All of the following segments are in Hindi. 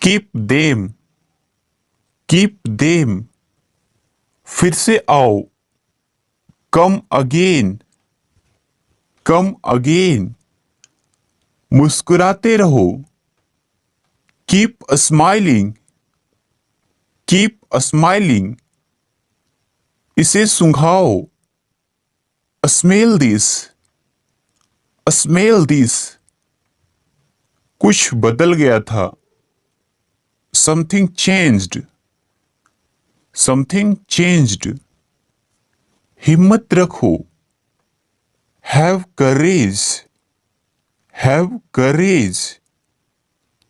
Keep them, keep them. फिर से आओ, कम अगेन, कम अगेन। मुस्कुराते रहो, कीप स्माइलिंग, कीप स्माइलिंग। इसे सूंघाओ, स्मेल दिस, स्मेल दिस। कुछ बदल गया था, समथिंग चेंज्ड, समथिंग चेंज्ड। हिम्मत रखो, हैव करेज, हैव करेज।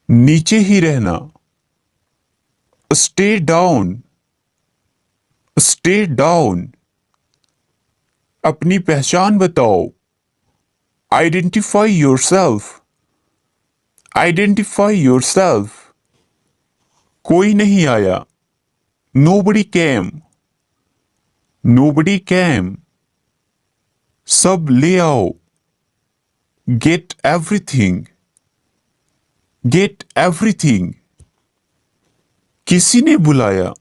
नीचे ही रहना, स्टे डाउन, स्टे डाउन। अपनी पहचान बताओ, आइडेंटिफाई योरसेल्फ, आइडेंटिफाई योरसेल्फ। कोई नहीं आया, नोबडी केम, नोबडी केम। सब ले आओ, गेट एवरीथिंग, गेट एवरीथिंग। किसी ने बुलाया,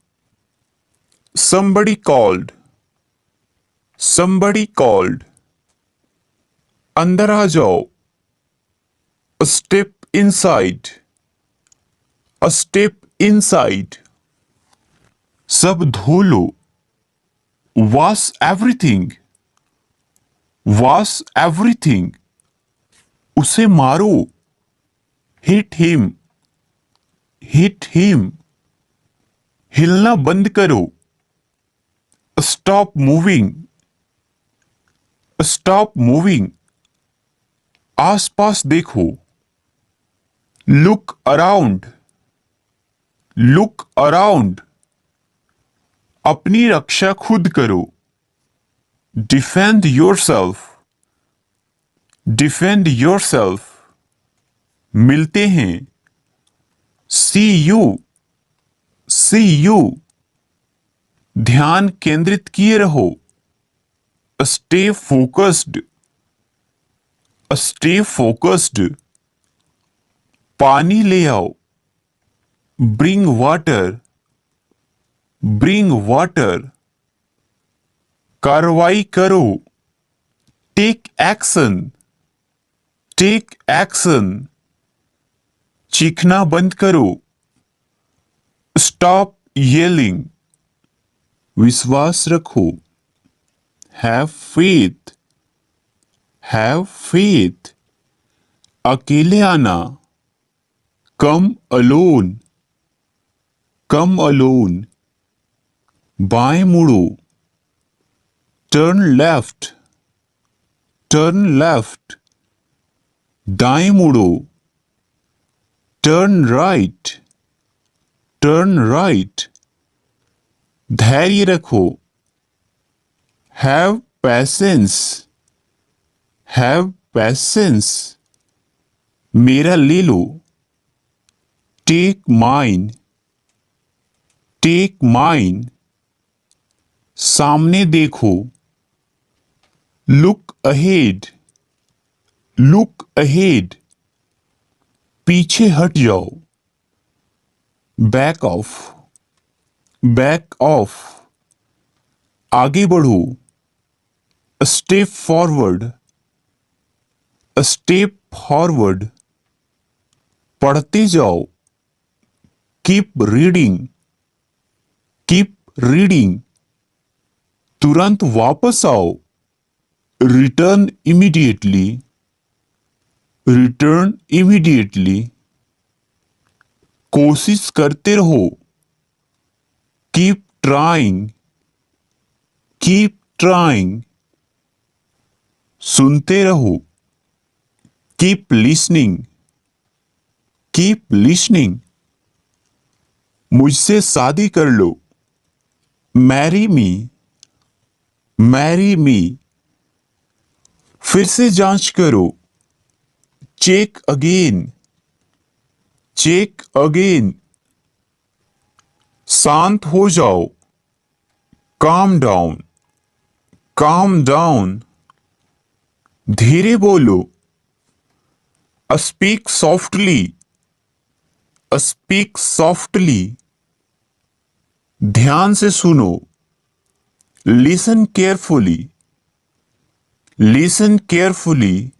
somebody called, somebody called। अंदर आ जाओ, a step inside, a step inside। सब धो लो, wash everything, wash everything। उसे मारो, hit him, hit him। हिलना बंद करो, stop moving, stop moving। आसपास देखो, look around, look around। अपनी रक्षा खुद करो, defend yourself, defend yourself। मिलते हैं, see you, see you। ध्यान केंद्रित किए रहो, stay focused, stay focused। पानी ले आओ, bring water, bring water। कार्रवाई करो, take action, take action। चीखना बंद करो, stop yelling। विश्वास रखो, have faith, have faith। अकेले आना, come alone, come alone। बाएं मुड़ो, turn left, turn left। दाएं मुड़ो, turn right, turn right। धैर्य रखो, have patience, have patience। मेरा ले लो, take mine, take mine। सामने देखो, look ahead, look ahead। पीछे हट जाओ, back off, back off। आगे बढ़ो, a step forward, a step forward। पढ़ते जाओ, keep reading, keep reading। तुरंत वापस आओ, return immediately, return immediately। कोशिश करते रहो, keep trying, keep trying। सुनते रहो, keep listening, keep listening। मुझसे शादी कर लो, marry me, marry me। फिर से जांच करो, check again, check again। शांत हो जाओ, calm down, calm down। धीरे बोलो, speak softly, स्पीक सॉफ्टली, ध्यान से सुनो। लिसन केयरफुली, लिसन केयरफुली,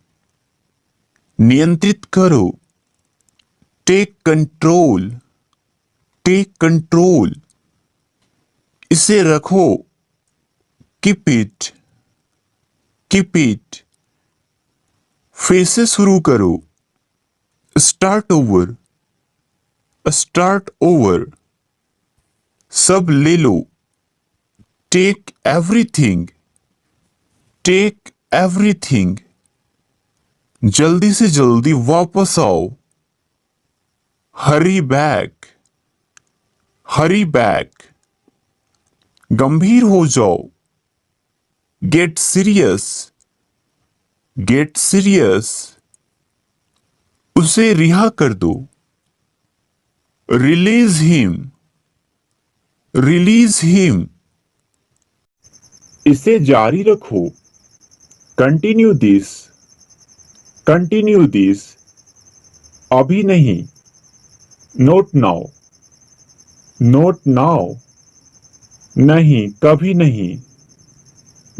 नियंत्रित करो। टेक कंट्रोल, टेक कंट्रोल, इसे रखो। कीप इट, कीप इट, फिर से शुरू करो। स्टार्ट ओवर, स्टार्ट ओवर, सब ले लो। टेक एवरीथिंग, टेक एवरीथिंग, जल्दी से जल्दी वापस आओ। हरी बैक, हरी बैक, गंभीर हो जाओ। गेट सीरियस, गेट सीरियस, उसे रिहा कर दो। रिलीज हिम, रिलीज हिम, इसे जारी रखो। कंटिन्यू दिस, कंटिन्यू दिस, अभी नहीं। नोट नाउ, नोट नाउ, नहीं कभी नहीं।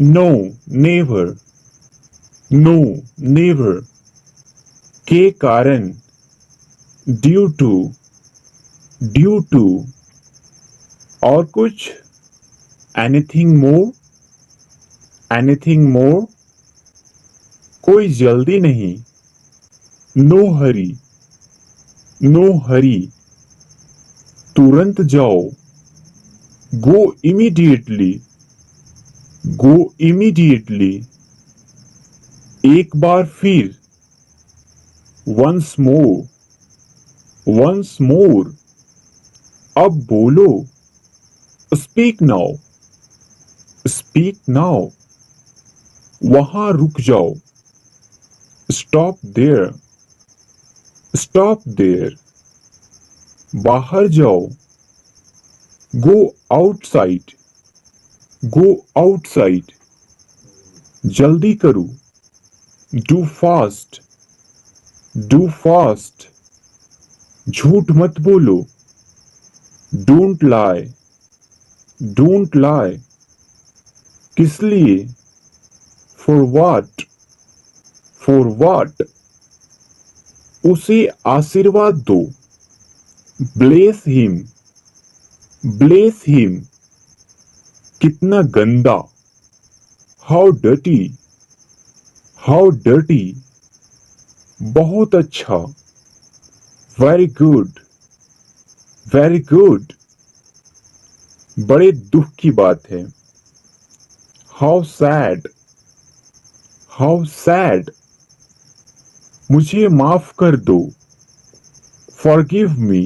नो नेवर, नो नेवर, के कारण। ड्यू टू, ड्यू टू, और कुछ। एनीथिंग मोर, एनीथिंग मोर, कोई जल्दी नहीं। नो हरी, नो हरी, तुरंत जाओ। गो इमीडिएटली, गो इमीडिएटली, एक बार फिर। वंस मोर, वंस मोर, अब बोलो। स्पीक नाउ, स्पीक नाउ, वहां रुक जाओ। स्टॉप देयर, स्टॉप देयर, बाहर जाओ। गो आउटसाइड, गो आउटसाइड, जल्दी करो। डू फास्ट, डू फास्ट, झूठ मत बोलो। डोंट लाई, डोंट लाई, किस लिए। फॉर व्हाट, फॉर व्हाट, उसे आशीर्वाद दो। ब्लेस हिम, ब्लेस हिम, कितना गंदा। हाउ डर्टी, हाउ डर्टी, बहुत अच्छा। वेरी गुड, वेरी गुड, बड़े दुख की बात है। हाउ सैड, हाउ सैड, मुझे माफ कर दो। Forgive me,